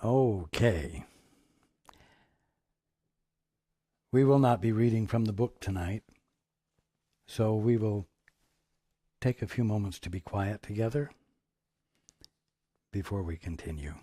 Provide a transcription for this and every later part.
Okay. We will not be reading from the book tonight, so we will take a few moments to be quiet together before we continue.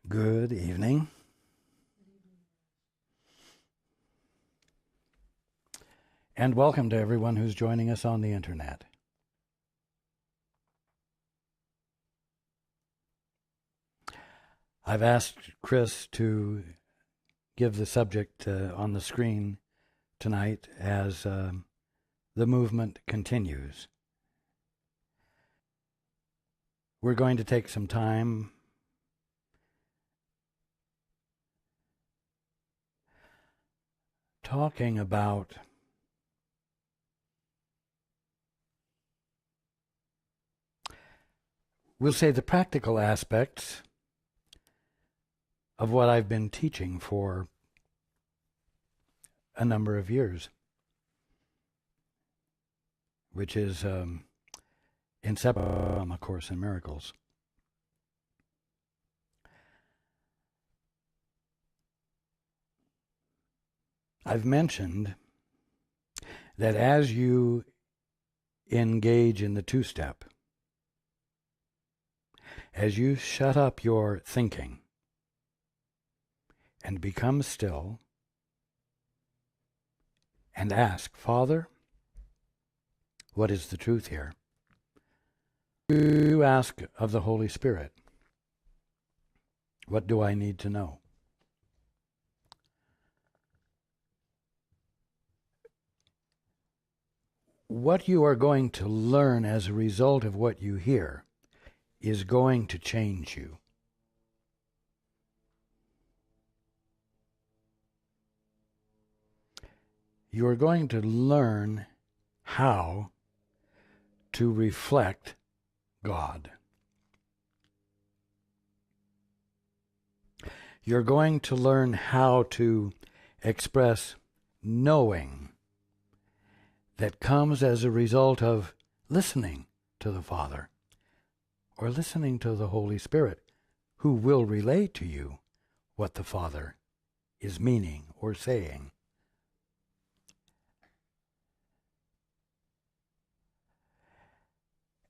Good evening. And welcome to everyone who's joining us on the internet. I've asked Chris to give the subject on the screen tonight as the movement continues. We're going to take some time talking about we'll say the practical aspects of what I've been teaching for a number of years, which is inseparable from A Course in Miracles. I've mentioned that as you engage in the two-step, as you shut up your thinking and become still and ask, Father, what is the truth here? You ask of the Holy Spirit, what do I need to know? What you are going to learn as a result of what you hear is going to change you. You are going to learn how to reflect God. You're going to learn how to express knowing that comes as a result of listening to the Father or listening to the Holy Spirit, who will relay to you what the Father is meaning or saying.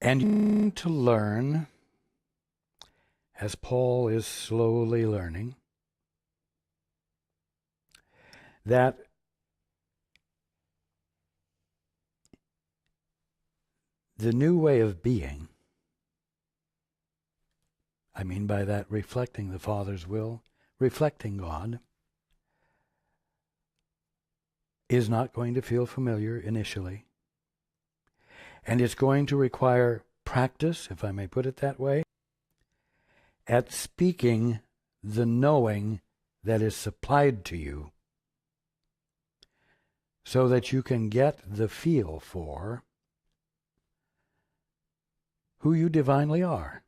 And you need to learn, as Paul is slowly learning, that the new way of being, I mean by that reflecting the Father's will, reflecting God, is not going to feel familiar initially. And it's going to require practice, if I may put it that way, at speaking the knowing that is supplied to you, so that you can get the feel for who you divinely are.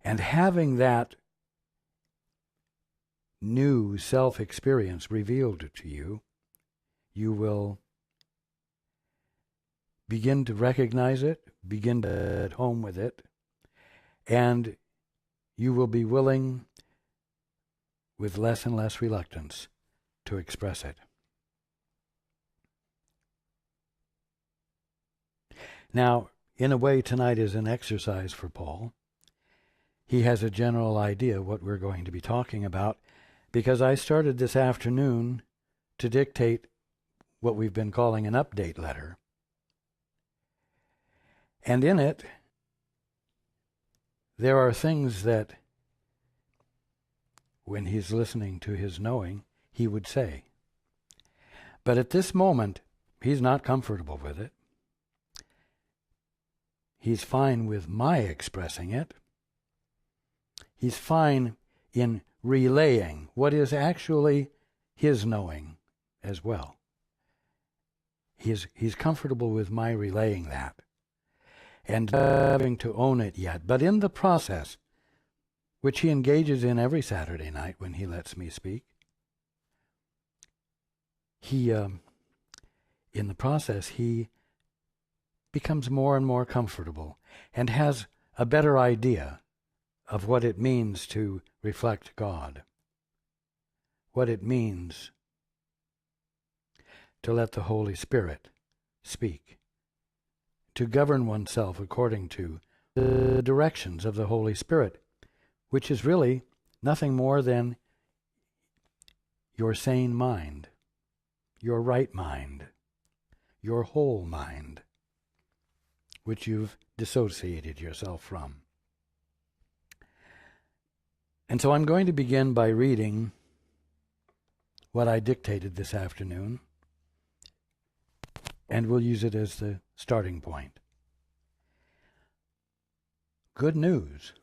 And having that new self-experience revealed to you, you will begin to recognize it, begin to be at home with it, and you will be willing, with less and less reluctance, to express it. Now, in a way, tonight is an exercise for Paul. He has a general idea what we're going to be talking about, because I started this afternoon to dictate what we've been calling an update letter. And in it, there are things that, when he's listening to his knowing, he would say. But at this moment, he's not comfortable with it. He's fine with my expressing it. He's fine in relaying what is actually his knowing as well. He's comfortable with my relaying that and having to own it yet. But in the process, which he engages in every Saturday night when he lets me speak, in the process, he becomes more and more comfortable and has a better idea of what it means to reflect God, what it means to let the Holy Spirit speak, to govern oneself according to the directions of the Holy Spirit, which is really nothing more than your sane mind, your right mind, your whole mind, which you've dissociated yourself from. And so I'm going to begin by reading what I dictated this afternoon, and we'll use it as the starting point. Good news.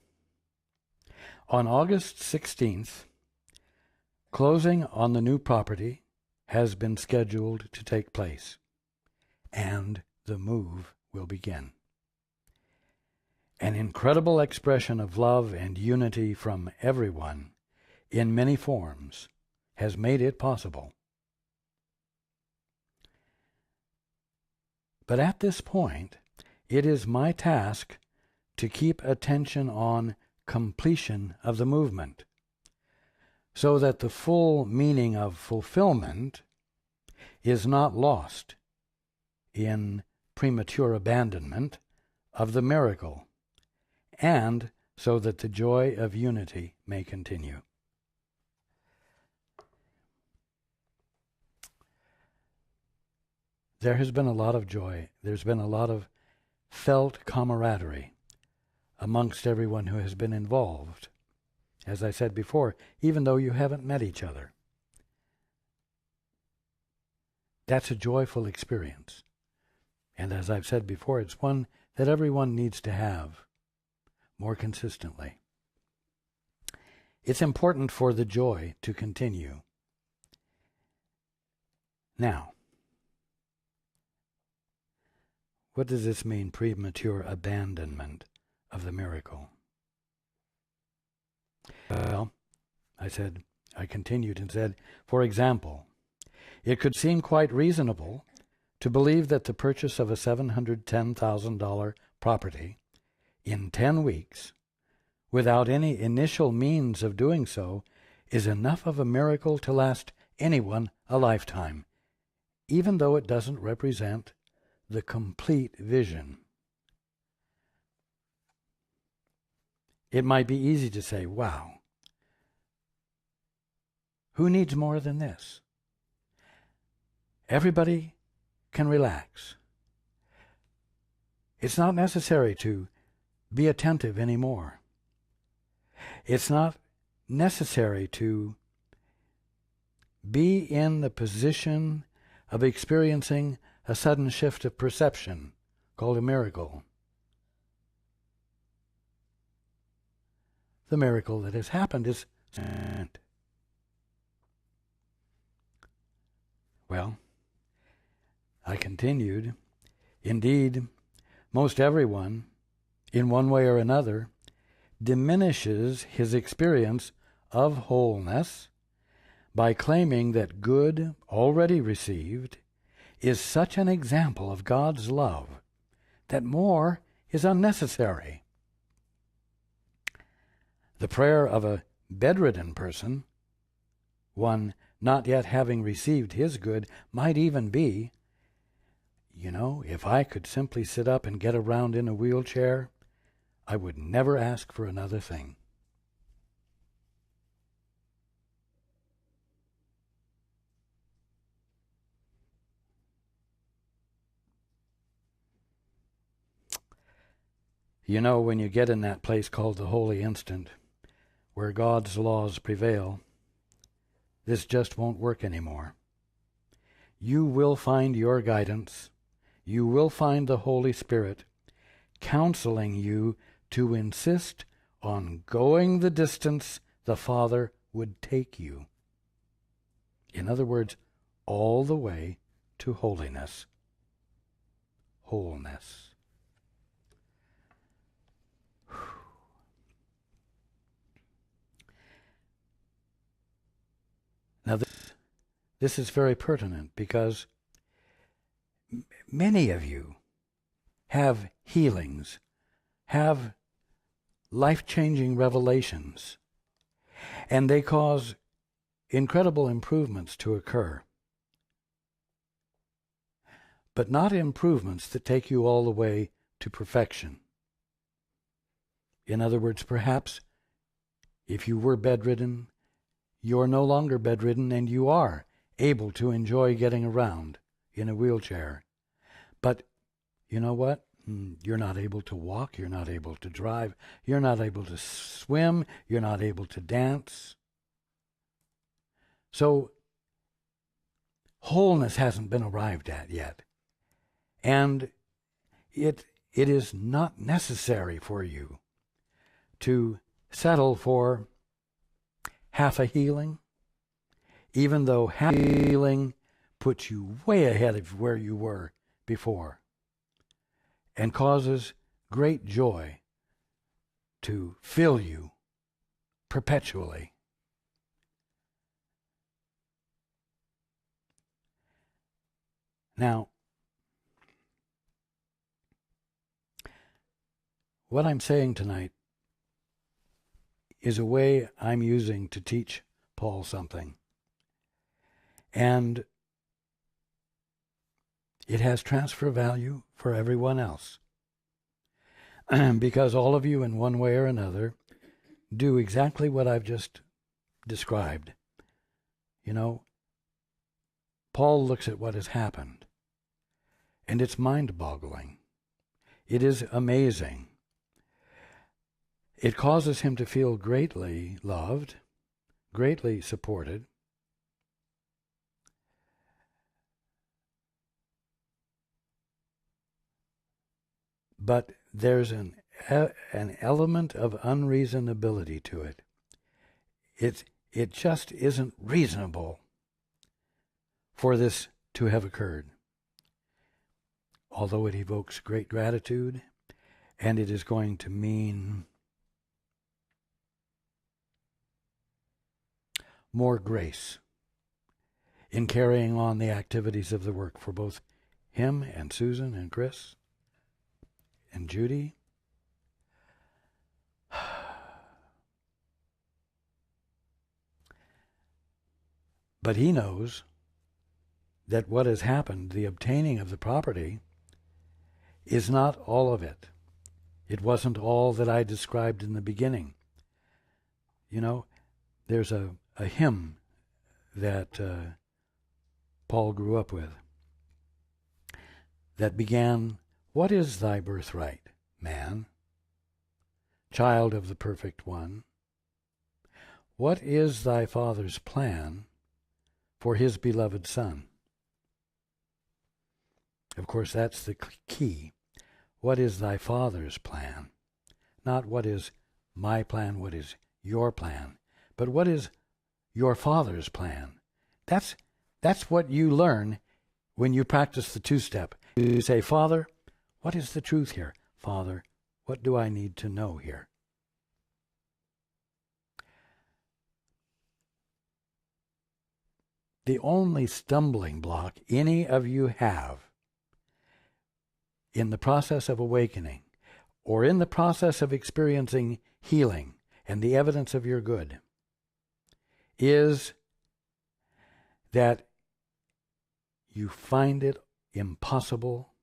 On August 16th, closing on the new property has been scheduled to take place, and the move will begin. An incredible expression of love and unity from everyone in many forms has made it possible. But at this point, it is my task to keep attention on completion of the movement, so that the full meaning of fulfillment is not lost in premature abandonment of the miracle, and so that the joy of unity may continue. There has been a lot of joy. There's been a lot of felt camaraderie amongst everyone who has been involved. As I said before, even though you haven't met each other. That's a joyful experience. And as I've said before, it's one that everyone needs to have more consistently. It's important for the joy to continue. Now, what does this mean, premature abandonment of the miracle? Well, I continued and said, for example, it could seem quite reasonable to believe that the purchase of a $710,000 property in 10 weeks, without any initial means of doing so, is enough of a miracle to last anyone a lifetime, even though it doesn't represent the complete vision. It might be easy to say, wow, Who needs more than this? Everybody can relax. It's not necessary to be attentive anymore. It's not necessary to be in the position of experiencing a sudden shift of perception called a miracle. The miracle that has happened is, well, I continued, indeed, most everyone, in one way or another, diminishes his experience of wholeness by claiming that good already received is such an example of God's love that more is unnecessary. The prayer of a bedridden person, one not yet having received his good, might even be, if I could simply sit up and get around in a wheelchair, I would never ask for another thing. When you get in that place called the holy instant, where God's laws prevail, this just won't work anymore. You will find your guidance. You will find the Holy Spirit counseling you to insist on going the distance the Father would take you. In other words, all the way to holiness. Wholeness. Now this is very pertinent because many of you have healings, have life-changing revelations, and they cause incredible improvements to occur. But not improvements that take you all the way to perfection. In other words, perhaps if you were bedridden, you're no longer bedridden and you are able to enjoy getting around in a wheelchair. But you know what? You're not able to walk, you're not able to drive, you're not able to swim, you're not able to dance. So wholeness hasn't been arrived at yet. And it is not necessary for you to settle for half a healing, even though half a healing puts you way ahead of where you were before and causes great joy to fill you perpetually. Now, what I'm saying tonight is a way I'm using to teach Paul something. And it has transfer value for everyone else. Because all of you in one way or another do exactly what I've just described. Paul looks at what has happened, and it's mind-boggling. It is amazing. It causes him to feel greatly loved, greatly supported. But there's an element of unreasonability to it. It just isn't reasonable for this to have occurred. Although it evokes great gratitude, and it is going to mean more grace in carrying on the activities of the work for both him and Susan and Chris and Judy. But he knows that what has happened, the obtaining of the property, is not all of it. It wasn't all that I described in the beginning. There's a hymn that Paul grew up with that began, "What is thy birthright, man, child of the perfect one? What is thy father's plan for his beloved son?" Of course, that's the key. What is thy father's plan? Not what is my plan, what is your plan, but what is your father's plan? That's what you learn when you practice the two-step. You say, "Father, what is the truth here? Father, what do I need to know here?" The only stumbling block any of you have in the process of awakening or in the process of experiencing healing and the evidence of your good is that you find it impossible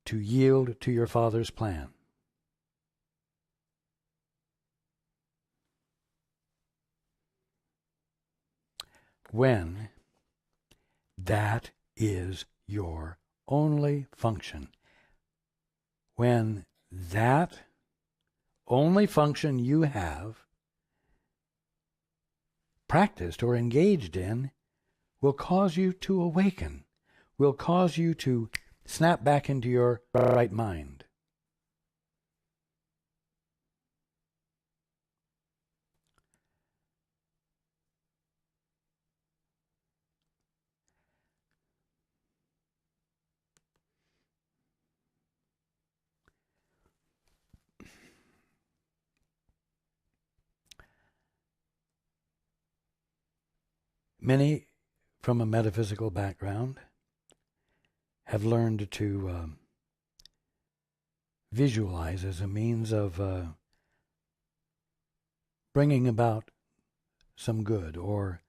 to yield to your Father's plan. When that is your only function, when that only function you have practiced or engaged in will cause you to awaken, will cause you to snap back into your right mind. Many from a metaphysical background have learned to visualize as a means of bringing about some good or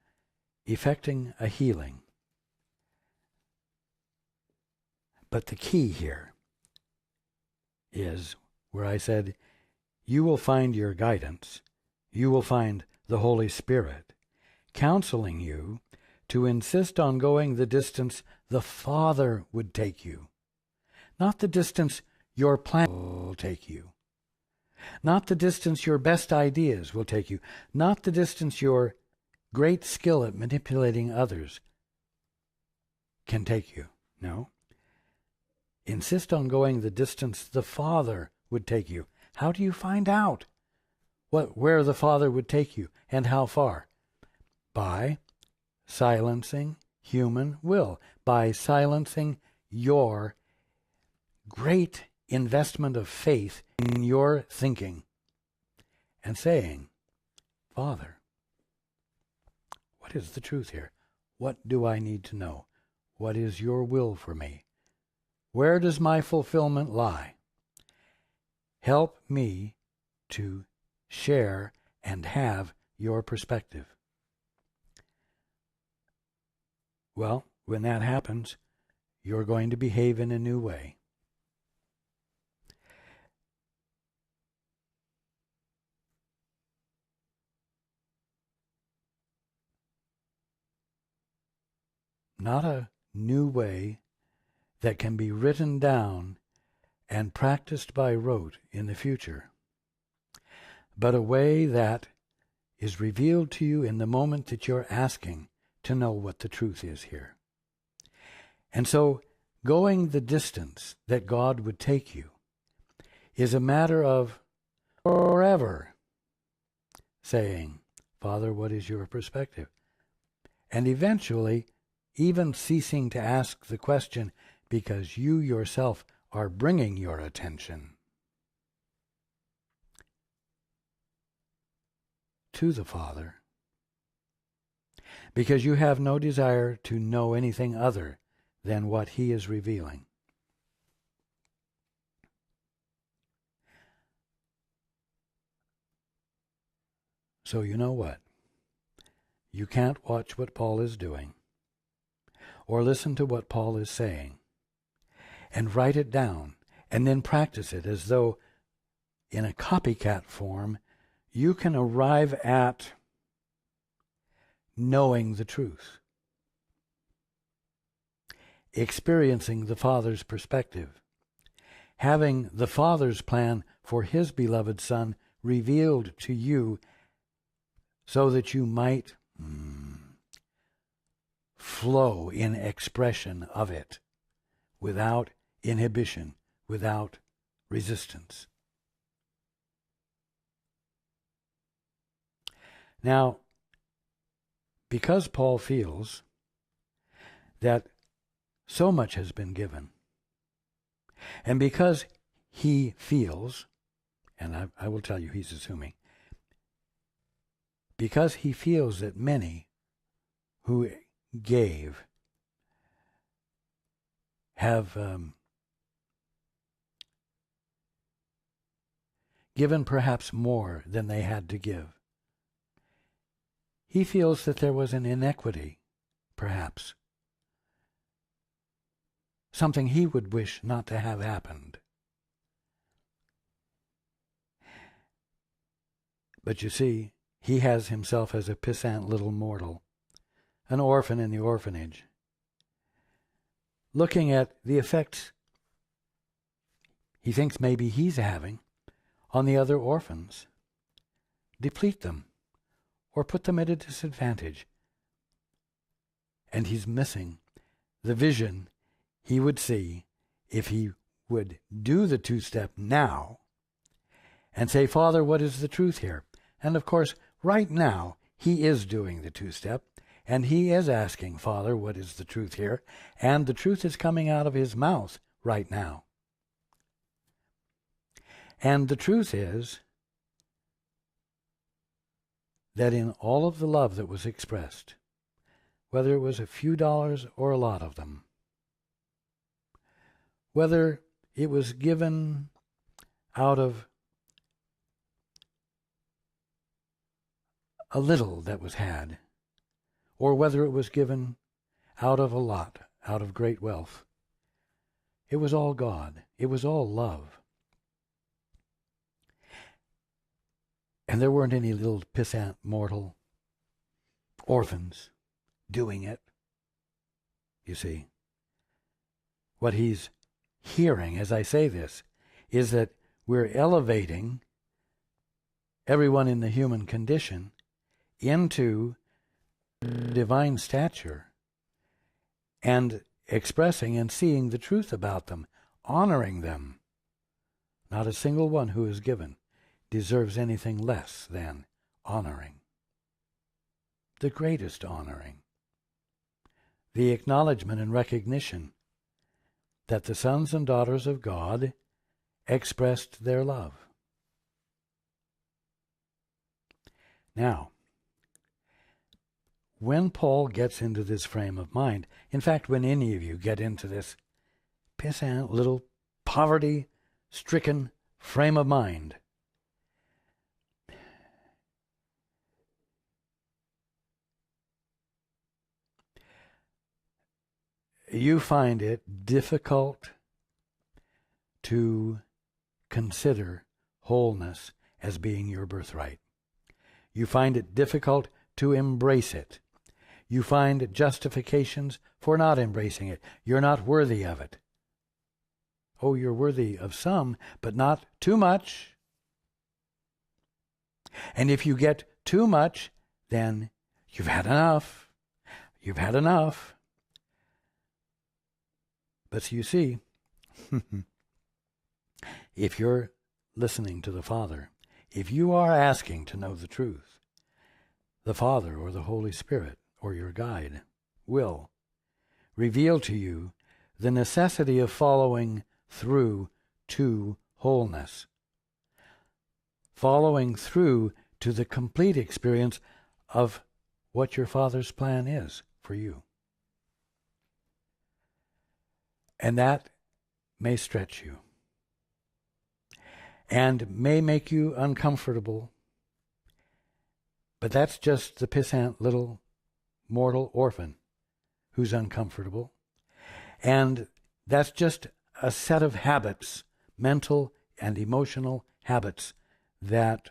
effecting a healing. But the key here is where I said, you will find your guidance, you will find the Holy Spirit counseling you to insist on going the distance the Father would take you, not the distance your plan will take you, not the distance your best ideas will take you, not the distance your great skill at manipulating others can take you. No. Insist on going the distance the Father would take you. How do you find out where the Father would take you and how far? By silencing human will, by silencing your great investment of faith in your thinking and saying, "Father, what is the truth here? What do I need to know? What is your will for me? Where does my fulfillment lie? Help me to share and have your perspective." Well, when that happens, you're going to behave in a new way. Not a new way that can be written down and practiced by rote in the future, but a way that is revealed to you in the moment that you're asking to know what the truth is here. And so, going the distance that God would take you is a matter of forever saying, "Father, what is your perspective?" And eventually, even ceasing to ask the question because you yourself are bringing your attention to the Father, because you have no desire to know anything other than what He is revealing. So you know what? You can't watch what Paul is doing or listen to what Paul is saying and write it down and then practice it as though in a copycat form you can arrive at knowing the truth, experiencing the Father's perspective, having the Father's plan for his beloved Son revealed to you so that you might flow in expression of it without inhibition, without resistance. Now, because Paul feels that so much has been given, and because he feels, and I will tell you he's assuming, because he feels that many who gave have given perhaps more than they had to give. He feels that there was an inequity, perhaps, something he would wish not to have happened. But you see, he has himself as a pissant little mortal, an orphan in the orphanage, looking at the effects he thinks maybe he's having on the other orphans, deplete them, or put them at a disadvantage. And he's missing the vision he would see if he would do the two-step now and say, Father, what is the truth here? And of course, right now, he is doing the two-step, and he is asking, Father, what is the truth here? And the truth is coming out of his mouth right now. And the truth is that in all of the love that was expressed, whether it was a few dollars or a lot of them, whether it was given out of a little that was had, or whether it was given out of a lot, out of great wealth, it was all God. It was all love. And there weren't any little pissant mortal orphans doing it. You see, what he's hearing as I say this is that we're elevating everyone in the human condition into divine stature and expressing and seeing the truth about them, honoring them. Not a single one who is given deserves anything less than honoring. The greatest honoring. The acknowledgement and recognition that the sons and daughters of God expressed their love. Now, when Paul gets into this frame of mind, in fact, when any of you get into this pissant little poverty-stricken frame of mind, you find it difficult to consider wholeness as being your birthright. You find it difficult to embrace it. You find justifications for not embracing it. You're not worthy of it. Oh, you're worthy of some, but not too much. And if you get too much, then you've had enough. You've had enough. But you see, if you're listening to the Father, if you are asking to know the truth, the Father or the Holy Spirit or your guide will reveal to you the necessity of following through to wholeness, following through to the complete experience of what your Father's plan is for you. And that may stretch you and may make you uncomfortable, but that's just the pissant little mortal orphan who's uncomfortable. And that's just a set of habits, mental and emotional habits, that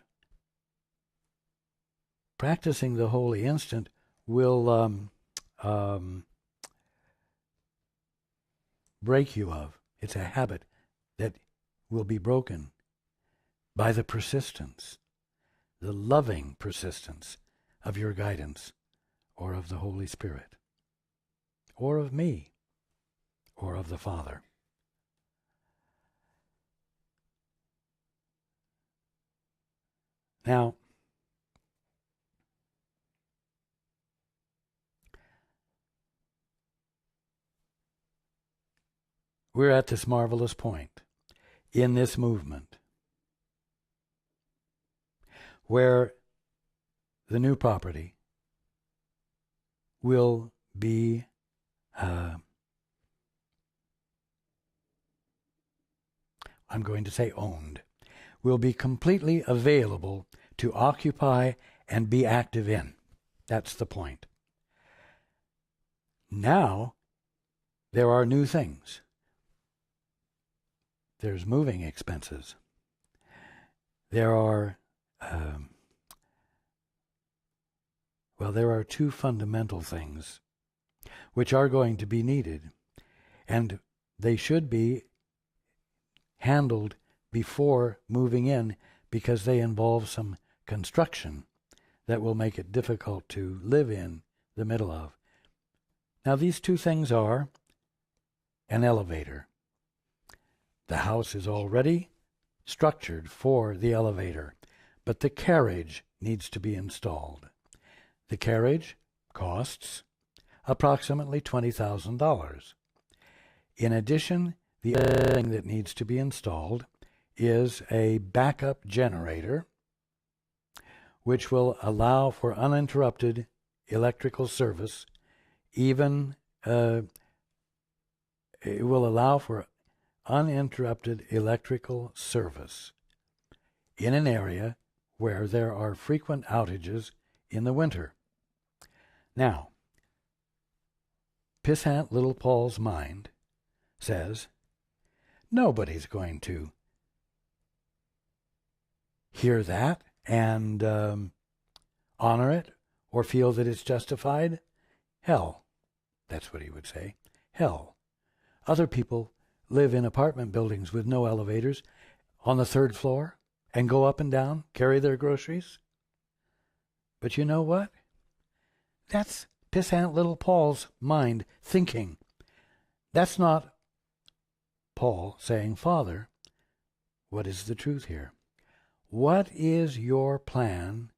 practicing the holy instant will break you of. It's a habit that will be broken by the persistence, the loving persistence of your guidance, or of the Holy Spirit, or of me, or of the Father. Now, we're at this marvelous point in this movement where the new property will be I'm going to say owned, will be completely available to occupy and be active in. That's the point. Now, there are new things. There's moving expenses. There are, there are two fundamental things which are going to be needed, and they should be handled before moving in because they involve some construction that will make it difficult to live in the middle of. Now, these two things are an elevator. The house is already structured for the elevator, but the carriage needs to be installed. The carriage costs approximately $20,000. In addition, the other thing that needs to be installed is a backup generator, which will allow for uninterrupted electrical service, it will allow for uninterrupted electrical service in an area where there are frequent outages in the winter. Now, pissant little Paul's mind says, nobody's going to hear that and honor it or feel that it's justified. Hell, that's what he would say. Hell. Other people live in apartment buildings with no elevators on the third floor and go up and down, carry their groceries. But you know what? That's pissant little Paul's mind thinking. That's not Paul saying, Father, what is the truth here? What is your plan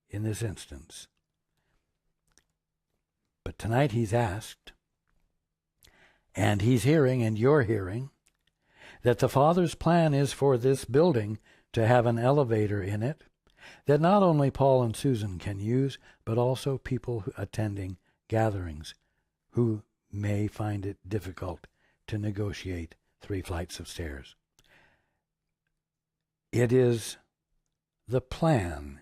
in this instance? But tonight he's asked, and he's hearing, and you're hearing, that the Father's plan is for this building to have an elevator in it that not only Paul and Susan can use, but also people attending gatherings who may find it difficult to negotiate 3 flights of stairs. It is the plan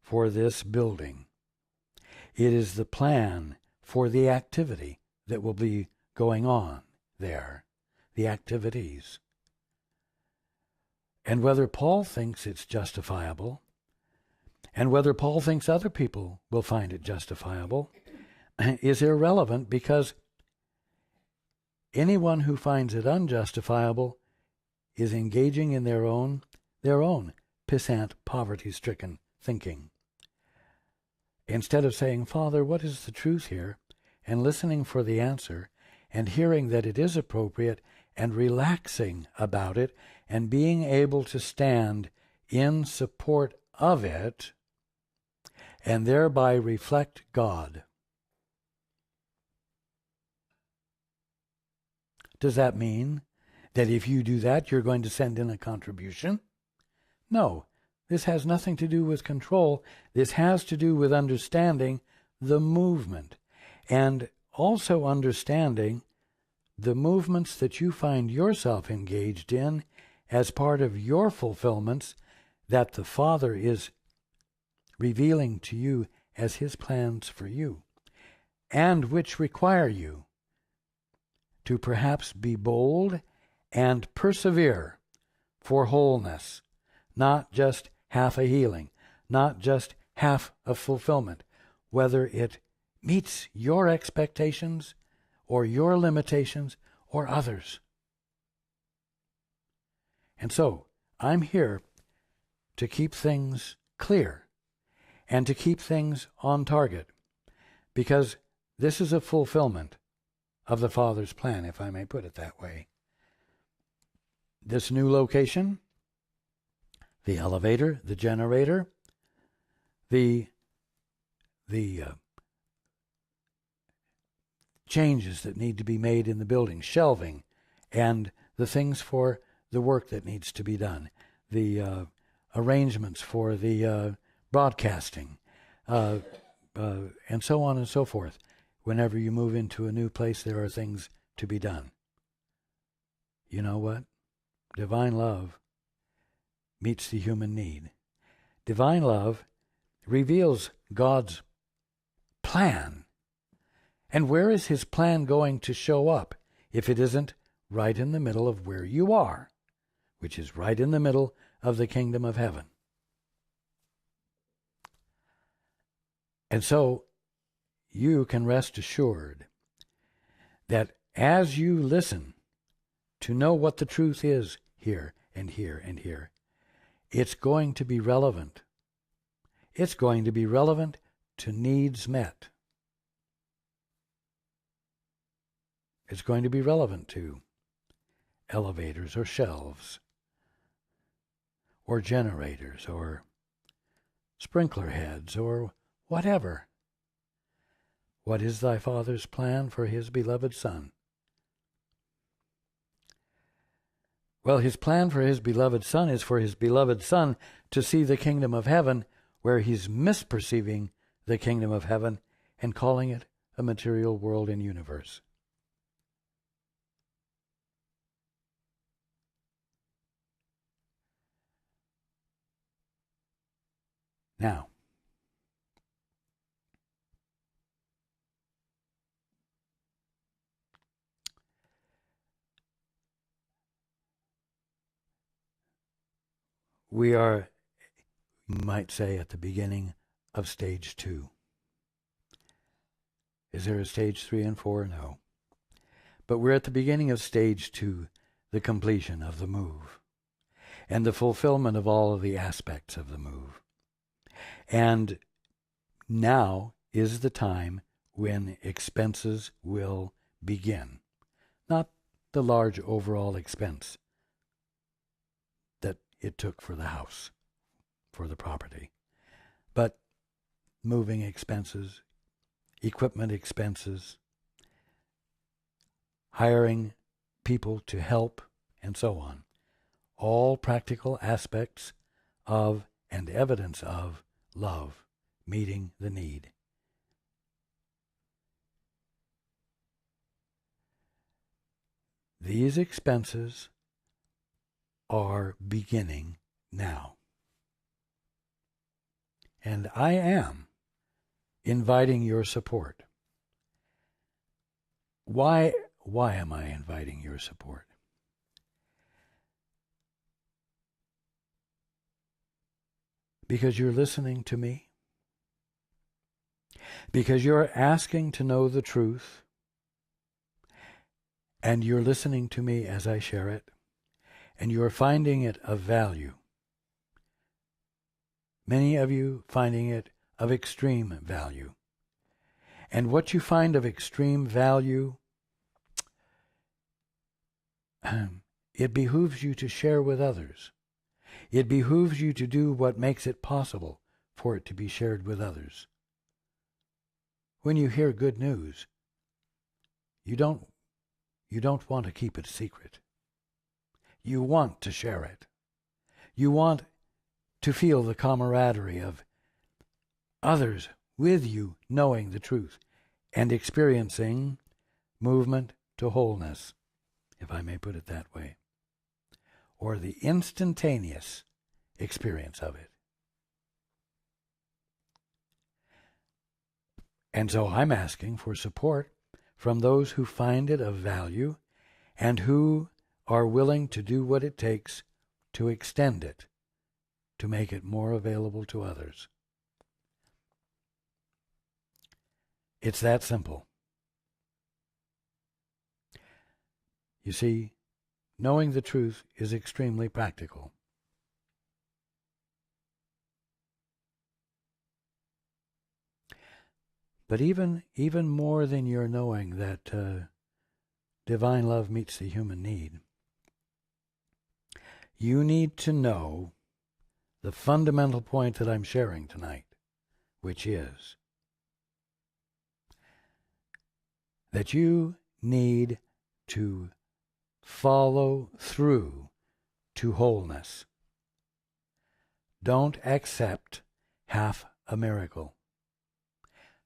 for this building. It is the plan for the activity that will be going on there, the activities. And whether Paul thinks it's justifiable, and whether Paul thinks other people will find it justifiable, is irrelevant, because anyone who finds it unjustifiable is engaging in their own pissant, poverty-stricken thinking. Instead of saying, Father, what is the truth here, and listening for the answer, and hearing that it is appropriate, and relaxing about it, and being able to stand in support of it, and thereby reflect God. Does that mean that if you do that, you're going to send in a contribution? No, this has nothing to do with control. This has to do with understanding the movement, and also understanding the movements that you find yourself engaged in as part of your fulfillments that the Father is revealing to you as his plans for you, and which require you to perhaps be bold and persevere for wholeness, not just half a healing, not just half of fulfillment, whether it meets your expectations or your limitations or others. And so, I'm here to keep things clear and to keep things on target, because this is a fulfillment of the Father's plan, if I may put it that way. This new location, the elevator, the generator, the changes that need to be made in the building, shelving, and the things for the work that needs to be done, the arrangements for the broadcasting, and so on and so forth. Whenever you move into a new place, there are things to be done. You know what? Divine love meets the human need. Divine love reveals God's plan. And where is his plan going to show up if it isn't right in the middle of where you are, which is right in the middle of the kingdom of heaven? And so you can rest assured that as you listen to know what the truth is here and here and here, it's going to be relevant. It's going to be relevant to needs met. It's going to be relevant to elevators or shelves or generators or sprinkler heads or whatever. What is thy Father's plan for his beloved Son? Well, his plan for his beloved Son is for his beloved Son to see the kingdom of heaven where he's misperceiving the kingdom of heaven and calling it a material world and universe. Now, we are, you might say, at the beginning of stage 2. Is there a stage 3 and 4? No. But we're at the beginning of stage 2, the completion of the move, and the fulfillment of all of the aspects of the move. And now is the time when expenses will begin. Not the large overall expense that it took for the house, for the property, but moving expenses, equipment expenses, hiring people to help, and so on. All practical aspects of and evidence of love meeting the need. These expenses are beginning now. And I am inviting your support. Why am I inviting your support? Because you're listening to me? Because you're asking to know the truth, and you're listening to me as I share it, and you're finding it of value. Many of you finding it of extreme value. And what you find of extreme value, it behooves you to share with others. It behooves you to do what makes it possible for it to be shared with others. When you hear good news, you don't want to keep it secret. You want to share it. You want to feel the camaraderie of others with you knowing the truth and experiencing movement to wholeness, if I may put it that way, or the instantaneous experience of it. And so I'm asking for support from those who find it of value and who are willing to do what it takes to extend it to make it more available to others. It's that simple. You see, knowing the truth is extremely practical. But even more than your knowing that divine love meets the human need, you need to know the fundamental point that I'm sharing tonight, which is that you need to follow through to wholeness. Don't accept half a miracle.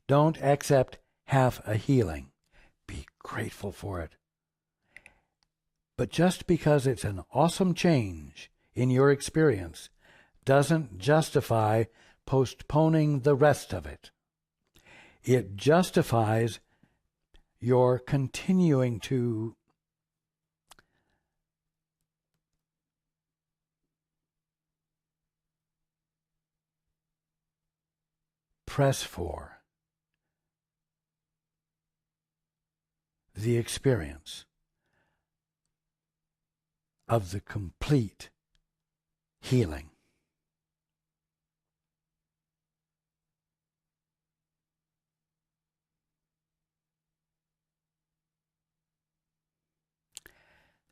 Don't accept half a healing. Be grateful for it. But just because it's an awesome change in your experience doesn't justify postponing the rest of it. It justifies your continuing to press for the experience of the complete healing.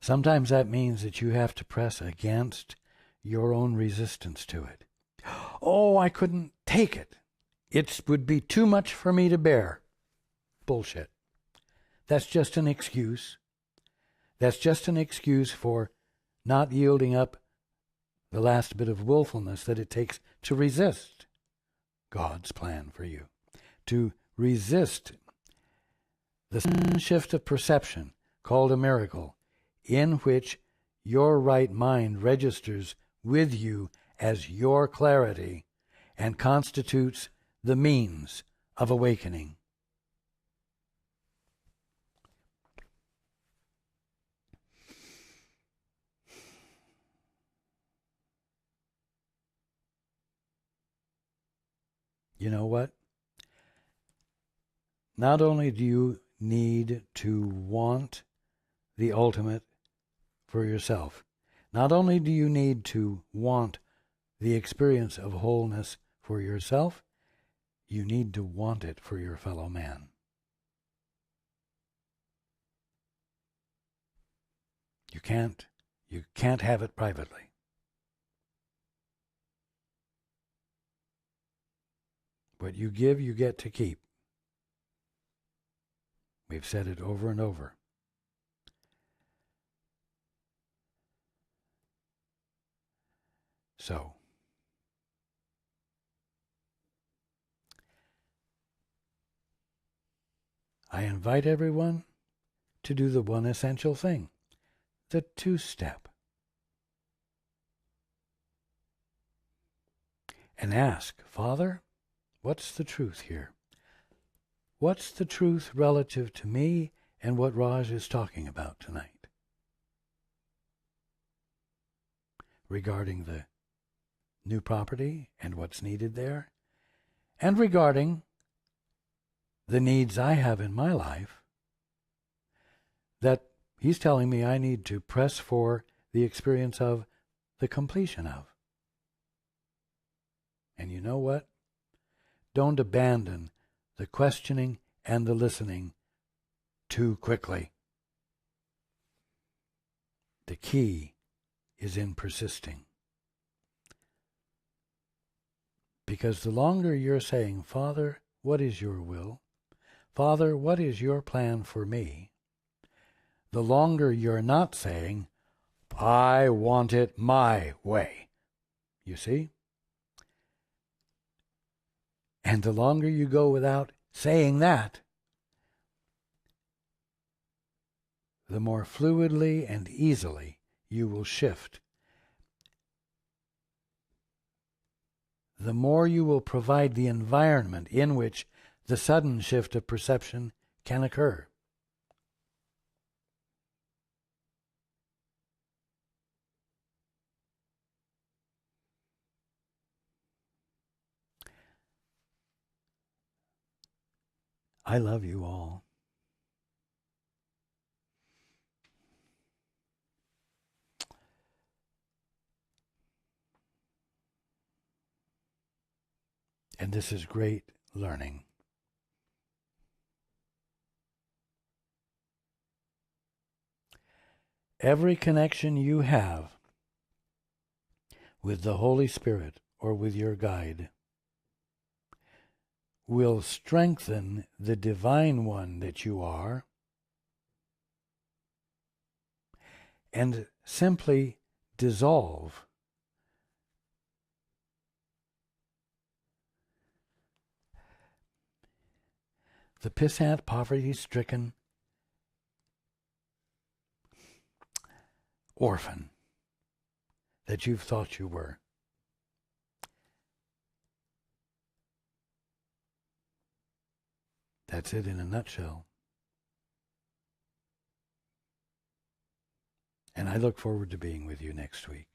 Sometimes that means that you have to press against your own resistance to it. Oh, I couldn't take it. It would be too much for me to bear. Bullshit. That's just an excuse. That's just an excuse for not yielding up the last bit of willfulness that it takes to resist God's plan for you. To resist the sudden shift of perception called a miracle, in which your right mind registers with you as your clarity and constitutes the means of awakening. You know what? Not only do you need to want the ultimate for yourself, not only do you need to want the experience of wholeness for yourself, you need to want it for your fellow man. You can't have it privately. What you give, you get to keep. We've said it over and over. So, I invite everyone to do the one essential thing, the two-step. And ask, Father, what's the truth here? What's the truth relative to me and what Raj is talking about tonight? Regarding the new property and what's needed there, and regarding the needs I have in my life that he's telling me I need to press for the experience of the completion of. And you know what? Don't abandon the questioning and the listening too quickly. The key is in persisting. Because the longer you're saying, Father, what is your will? Father, what is your plan for me? The longer you're not saying, I want it my way. You see? And the longer you go without saying that, the more fluidly and easily you will shift. The more you will provide the environment in which the sudden shift of perception can occur. I love you all. And this is great learning. Every connection you have with the Holy Spirit or with your guide will strengthen the divine one that you are and simply dissolve the pissant, poverty-stricken orphan that you've thought you were. That's it in a nutshell. And I look forward to being with you next week.